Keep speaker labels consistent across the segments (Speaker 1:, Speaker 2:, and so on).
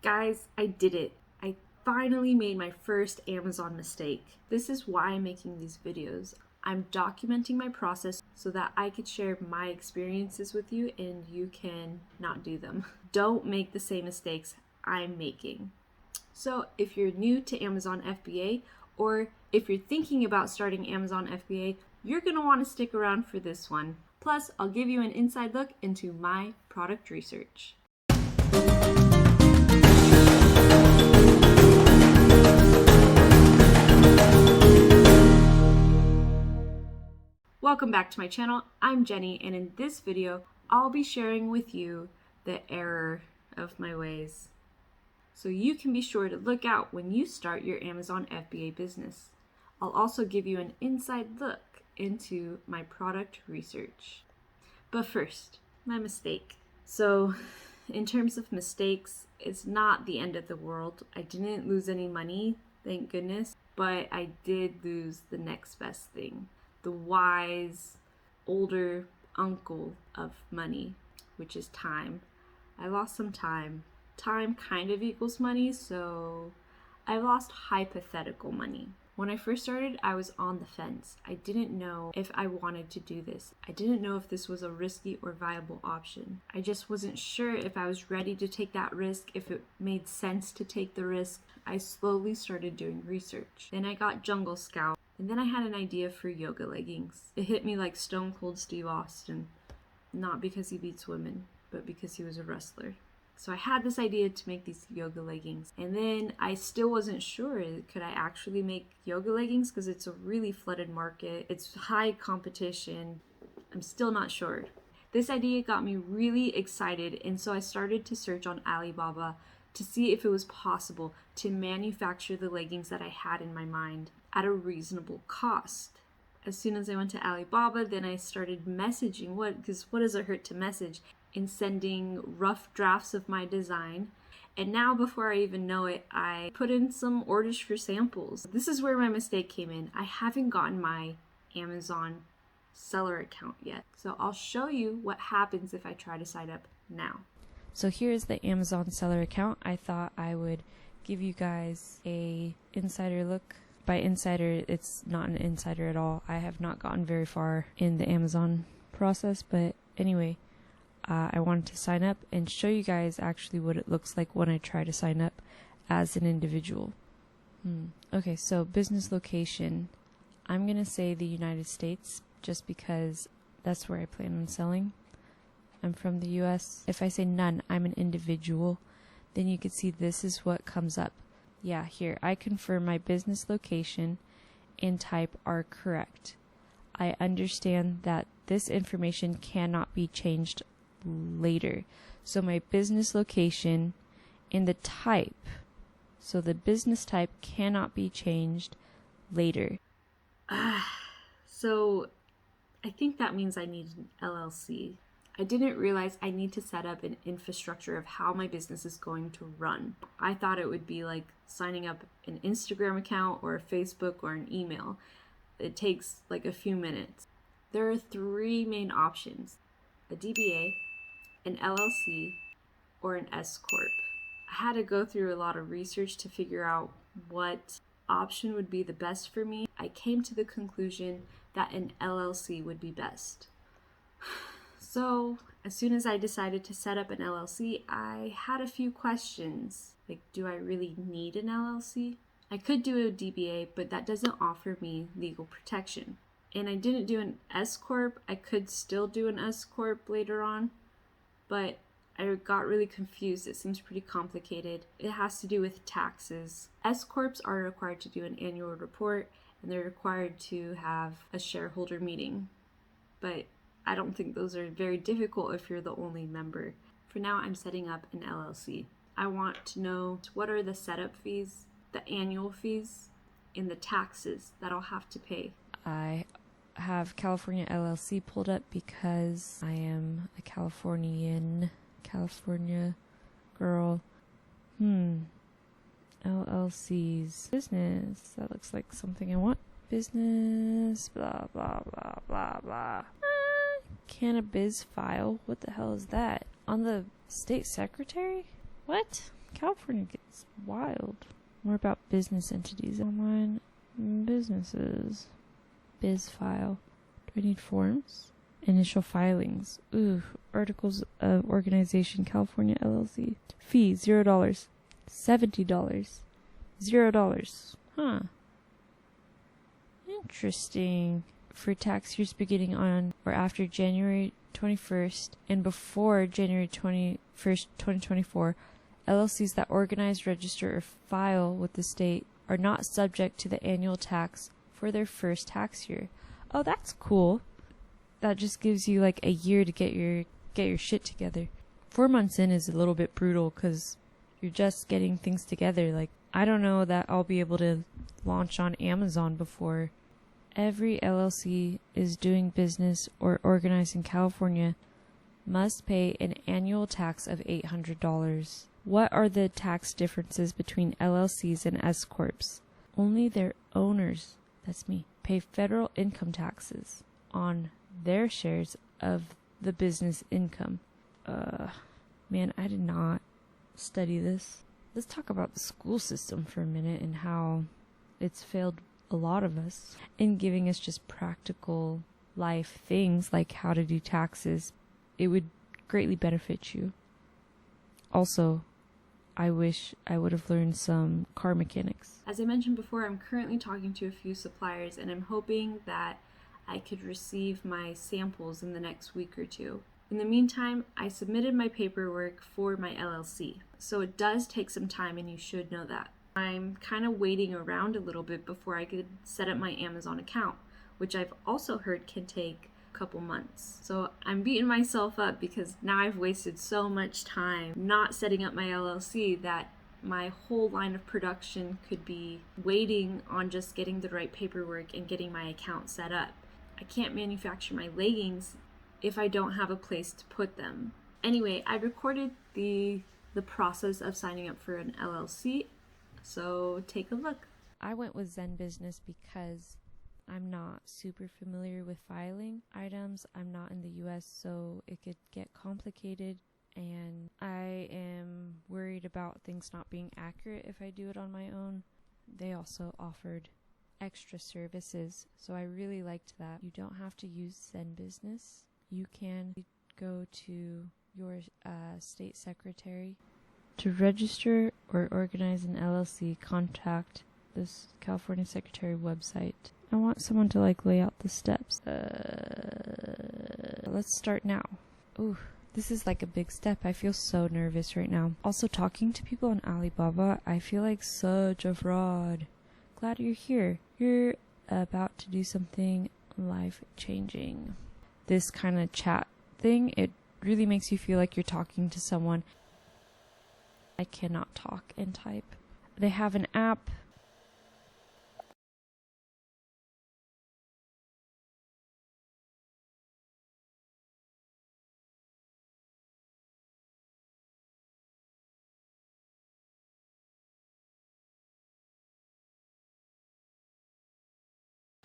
Speaker 1: Guys, I did it. I finally made my first Amazon mistake. This is why I'm making these videos. I'm documenting my process so that I could share my experiences with you and you can not do them. Don't make the same mistakes I'm making. So if you're new to Amazon FBA, or if you're thinking about starting Amazon FBA, you're going to want to stick around for this one. Plus, I'll give you an inside look into my product research. Welcome back to my channel. I'm Jenny, and in this video, I'll be sharing with you the error of my ways, so you can be sure to look out when you start your Amazon FBA business. I'll also give you an inside look into my product research. But first, my mistake. So, in terms of mistakes, it's not the end of the world. I didn't lose any money, thank goodness, but I did lose the next best thing. The wise, older uncle of money, which is time. I lost some time. Time kind of equals money, so I lost hypothetical money. When I first started, I was on the fence. I didn't know if I wanted to do this. I didn't know if this was a risky or viable option. I just wasn't sure if I was ready to take that risk, if it made sense to take the risk. I slowly started doing research. Then I got Jungle Scout. And then I had an idea for yoga leggings. It hit me like Stone Cold Steve Austin. Not because he beats women, but because he was a wrestler. So I had this idea to make these yoga leggings. And then I still wasn't sure, could I actually make yoga leggings? Because it's a really flooded market. It's high competition. I'm still not sure. This idea got me really excited, and so I started to search on Alibaba to see if it was possible to manufacture the leggings that I had in my mind at a reasonable cost. As soon as I went to Alibaba, then I started messaging, because what does it hurt to message, in sending rough drafts of my design. And now, before I even know it, I put in some orders for samples. This is where my mistake came in. I haven't gotten my Amazon seller account yet. So I'll show you what happens if I try to sign up now.
Speaker 2: So here's the Amazon seller account. I thought I would give you guys a insider look. By insider, it's not an insider at all. I have not gotten very far in the Amazon process, but anyway, I wanted to sign up and show you guys actually what it looks like when I try to sign up as an individual. Okay, so business location. I'm going to say the United States just because that's where I plan on selling. I'm from the US. If I say none, I'm an individual, then you can see this is what comes up. Yeah, here, I confirm my business location and type are correct. I understand that this information cannot be changed later. So my business location and the type, so the business type cannot be changed later.
Speaker 1: So I think that means I need an LLC. I didn't realize I need to set up an infrastructure of how my business is going to run. I thought it would be like signing up an Instagram account or a Facebook or an email. It takes like a few minutes. There are three main options: a DBA, an LLC, or an S Corp. I had to go through a lot of research to figure out what option would be the best for me. I came to the conclusion that an LLC would be best. So, as soon as I decided to set up an LLC, I had a few questions. Like, do I really need an LLC? I could do a DBA, but that doesn't offer me legal protection. And I didn't do an S Corp. I could still do an S Corp later on, but I got really confused. It seems pretty complicated. It has to do with taxes. S Corps are required to do an annual report, and they're required to have a shareholder meeting. But I don't think those are very difficult if you're the only member. For now, I'm setting up an LLC. I want to know what are the setup fees, the annual fees, and the taxes that I'll have to pay.
Speaker 2: I have California LLC pulled up because I am a California girl. LLCs. Business. That looks like something I want. Business. Blah, blah, blah, blah, blah. Cannabis file? What the hell is that? On the state secretary? What? California gets wild. More about business entities. Online businesses. Biz file. Do I need forms? Initial filings. Ooh. Articles of Organization, California LLC. Fee $0. $70. $0. Huh. Interesting. For tax years beginning on or after January 21st and before January 21st, 2024, LLCs that organize, register, or file with the state are not subject to the annual tax for their first tax year. Oh, that's cool. That just gives you like a year to get your shit together. 4 months in is a little bit brutal because you're just getting things together. Like, I don't know that I'll be able to launch on Amazon before. Every LLC is doing business or organized in California must pay an annual tax of $800. What are the tax differences between LLCs and S-Corps? Only their owners, that's me, pay federal income taxes on their shares of the business income. Man, I did not study this. Let's talk about the school system for a minute and how it's failed a lot of us in giving us just practical life things like how to do taxes. It would greatly benefit you. Also, I wish I would have learned some car mechanics.
Speaker 1: As I mentioned before, I'm currently talking to a few suppliers and I'm hoping that I could receive my samples in the next week or two. In the meantime, I submitted my paperwork for my LLC, so it does take some time and you should know that. I'm kind of waiting around a little bit before I could set up my Amazon account, which I've also heard can take a couple months. So I'm beating myself up because now I've wasted so much time not setting up my LLC that my whole line of production could be waiting on just getting the right paperwork and getting my account set up. I can't manufacture my leggings if I don't have a place to put them. Anyway, I recorded the process of signing up for an LLC. So take a look.
Speaker 2: I went with Zen Business because I'm not super familiar with filing items. I'm not in the US, so it could get complicated. And I am worried about things not being accurate if I do it on my own. They also offered extra services, so I really liked that. You don't have to use Zen Business. You can go to your state secretary. To register or organize an LLC, contact this California Secretary website. I want someone to lay out the steps. Let's start now. Ooh, this is like a big step. I feel so nervous right now. Also, talking to people on Alibaba, I feel like such a fraud. Glad you're here. You're about to do something life-changing. This kind of chat thing, it really makes you feel like you're talking to someone. I cannot talk and type. They have an app.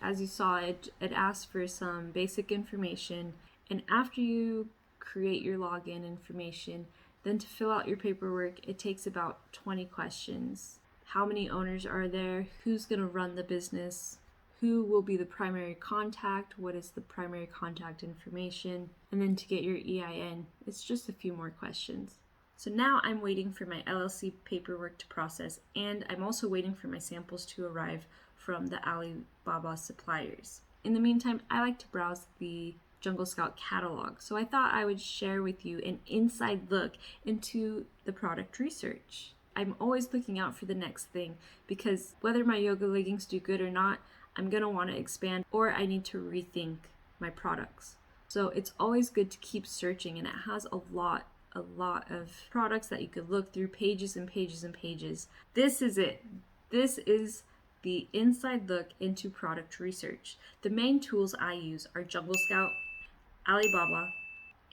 Speaker 1: As you saw, it asked for some basic information, and after you create your login information, then to fill out your paperwork, it takes about 20 questions. How many owners are there? Who's going to run the business? Who will be the primary contact? What is the primary contact information? And then to get your EIN, it's just a few more questions. So now I'm waiting for my LLC paperwork to process, and I'm also waiting for my samples to arrive from the Alibaba suppliers. In the meantime, I like to browse the Jungle Scout catalog, so I thought I would share with you an inside look into the product research. I'm always looking out for the next thing because whether my yoga leggings do good or not, I'm going to want to expand or I need to rethink my products. So it's always good to keep searching, and it has a lot of products that you could look through, pages and pages and pages. This is it. This is the inside look into product research. The main tools I use are Jungle Scout, Alibaba,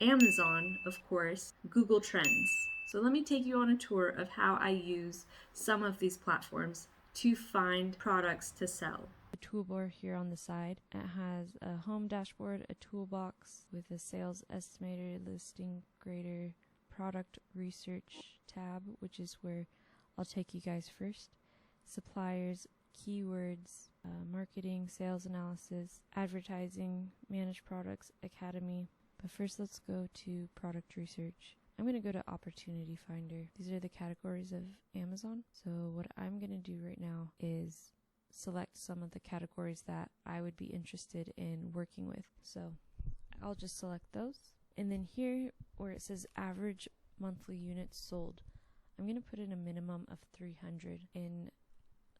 Speaker 1: Amazon, of course, Google Trends. So let me take you on a tour of how I use some of these platforms to find products to sell.
Speaker 2: The toolbar here on the side. It has a home dashboard, a toolbox with a sales estimator, listing grader, product research tab, which is where I'll take you guys first. Suppliers, keywords, marketing, sales analysis, advertising, managed products, academy. But first let's go to product research. I'm going to go to opportunity finder. These are the categories of Amazon. So what I'm going to do right now is select some of the categories that I would be interested in working with. So I'll just select those. And then here where it says average monthly units sold, I'm going to put in a minimum of 300. And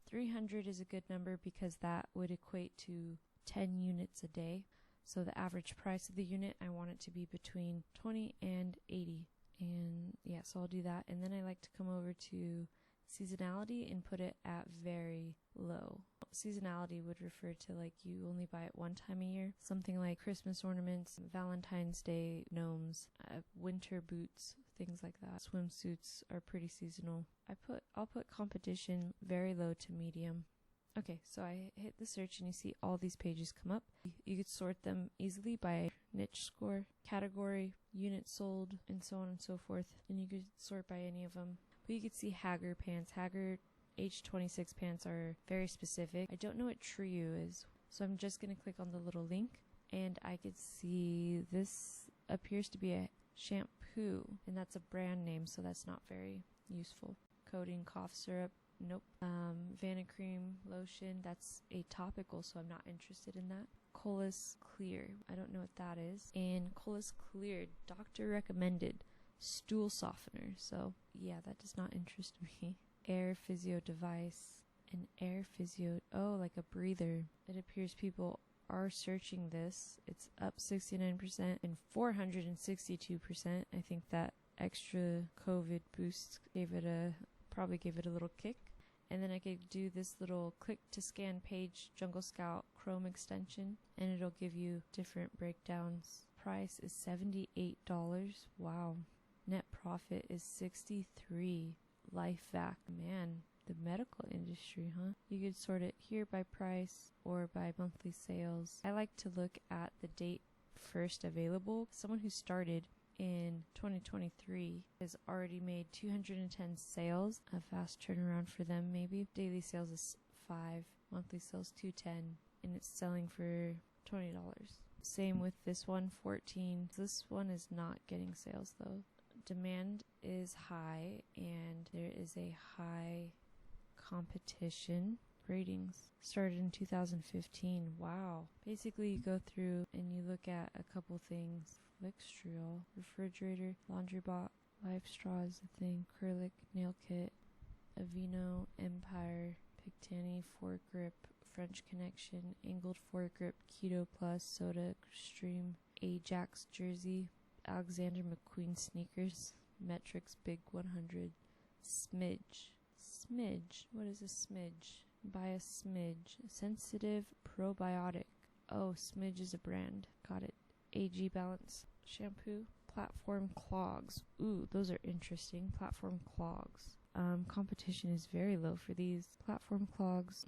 Speaker 2: 300 is a good number because that would equate to 10 units a day. So the average price of the unit, I want it to be between 20 and 80. And yeah, so I'll do that. And then I like to come over to seasonality and put it at very low. Seasonality would refer to like you only buy it one time a year. Something like Christmas ornaments, Valentine's Day gnomes, winter boots, things like that. Swimsuits are pretty seasonal. I'll put competition very low to medium. Okay, so I hit the search and you see all these pages come up. You could sort them easily by niche score, category, unit sold, and so on and so forth. And you could sort by any of them. But you could see Haggar pants. Haggar H26 pants are very specific. I don't know what Trio is, so I'm just going to click on the little link. And I could see this appears to be a shampoo, and that's a brand name, so that's not very useful. Coating cough syrup. Nope. Vanicream lotion, that's a topical, so I'm not interested in that. Colas Clear, I don't know what that is. And Colas Clear, doctor recommended stool softener, so yeah, that does not interest me. Air physio device, an air physio, oh, like a breather. It appears people are searching this. It's up 69% and 462%. I think that extra COVID boost probably gave it a little kick. And then I could do this little click to scan page Jungle Scout Chrome extension, and it'll give you different breakdowns. Price is $78. Wow. Net profit is $63. Life vac. Man, the medical industry, huh? You could sort it here by price or by monthly sales. I like to look at the date first available. Someone who started in 2023 has already made 210 sales. A fast turnaround for them, maybe. Daily sales is 5, monthly sales 210, and it's selling for $20. Same with this one, 14. This one is not getting sales though. Demand is high and there is a high competition. Ratings started in 2015. Wow. Basically you go through and you look at a couple things. Flextriol, refrigerator, laundry bot, life straw is a thing, acrylic, nail kit, Aveeno, Empire, Pictani, foregrip, French Connection, angled foregrip, Keto Plus, Soda Stream, Ajax jersey, Alexander McQueen sneakers, Metrics Big 100, Smidge. Smidge, what is a smidge? Buy a smidge. Sensitive probiotic. Oh, Smidge is a brand. Got it. AG Balance shampoo. Platform clogs. Ooh, those are interesting. Platform clogs. Competition is very low for these. Platform clogs.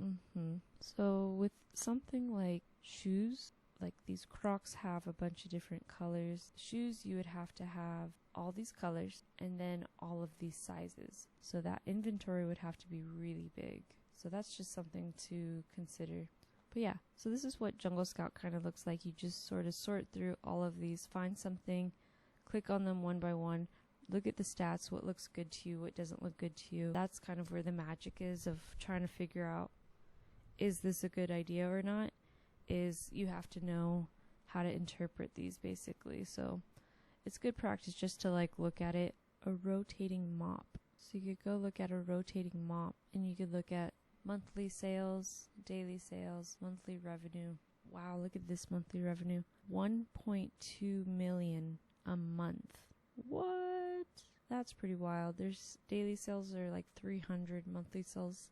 Speaker 2: So with something like shoes, like these Crocs have a bunch of different colors. Shoes, you would have to have all these colors and then all of these sizes. So that inventory would have to be really big. So that's just something to consider. But yeah, so this is what Jungle Scout kind of looks like. You just sort of sort through all of these, find something, click on them one by one, look at the stats, what looks good to you, what doesn't look good to you. That's kind of where the magic is of trying to figure out, is this a good idea or not? Is you have to know how to interpret these basically. So it's good practice just to like look at it. A rotating mop. So you could go look at a rotating mop and you could look at monthly sales, daily sales, monthly revenue. Wow, look at this monthly revenue. 1.2 million a month. What? That's pretty wild. There's daily sales are like 300, monthly sales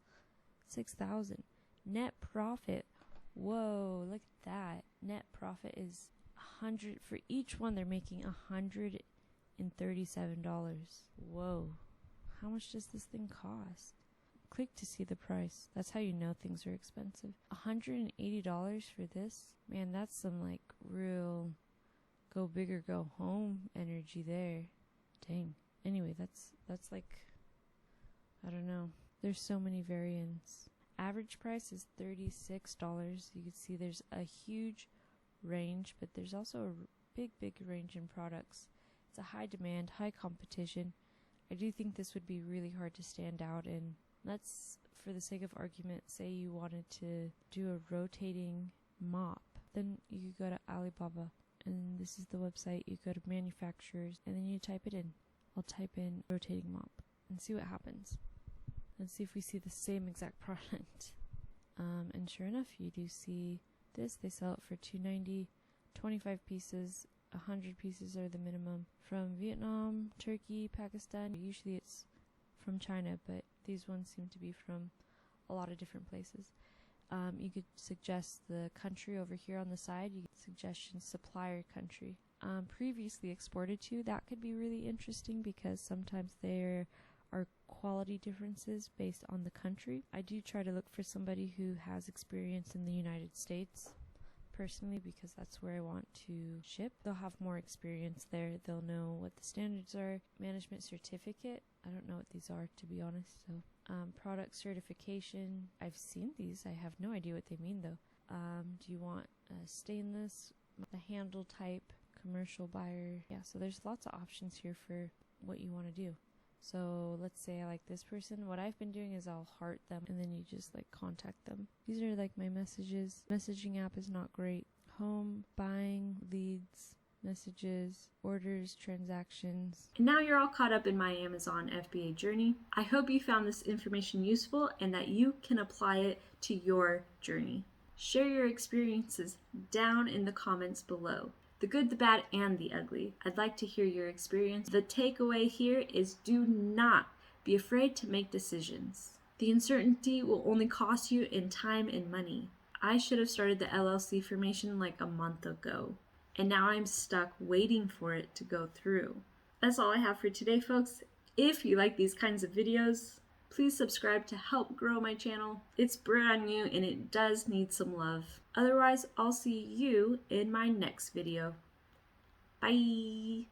Speaker 2: 6,000. Net profit. Whoa, look at that. Net profit is 100 for each one. They're making $137. Whoa. How much does this thing cost? Click to see the price. That's how you know things are expensive. $180 for this? Man, that's some like real go big or go home energy there. Dang. Anyway, that's like, I don't know. There's so many variants. Average price is $36. You can see there's a huge range, but there's also a big range in products. It's a high demand, high competition. I do think this would be really hard to stand out in. Let's, for the sake of argument, say you wanted to do a rotating mop. Then you could go to Alibaba, and this is the website. You go to manufacturers, and then you type it in. I'll type in rotating mop and see what happens. Let's see if we see the same exact product. And sure enough, you do see this. They sell it for $2.90, 25 pieces. 100 pieces are the minimum. From Vietnam, Turkey, Pakistan. Usually it's from China, but these ones seem to be from a lot of different places. You could suggest the country over here on the side. You could suggestion supplier country. Previously exported to, that could be really interesting because sometimes there are quality differences based on the country. I do try to look for somebody who has experience in the United States personally, because that's where I want to ship. They'll have more experience there. They'll know what the standards are. Management certificate. I don't know what these are, to be honest. So, product certification. I've seen these. I have no idea what they mean though. Do you want stainless, the handle type, commercial buyer? Yeah, so there's lots of options here for what you want to do. So let's say I like this person. What I've been doing is I'll heart them and then you just like contact them. These are like my messages. Messaging app is not great. Home, buying, leads, messages, orders, transactions.
Speaker 1: And now you're all caught up in my Amazon FBA journey. I hope you found this information useful and that you can apply it to your journey. Share your experiences down in the comments below. The good, the bad, and the ugly. I'd like to hear your experience. The takeaway here is do not be afraid to make decisions. The uncertainty will only cost you in time and money. I should have started the LLC formation like a month ago, and now I'm stuck waiting for it to go through. That's all I have for today, folks. If you like these kinds of videos, please subscribe to help grow my channel. It's brand new and it does need some love. Otherwise, I'll see you in my next video. Bye!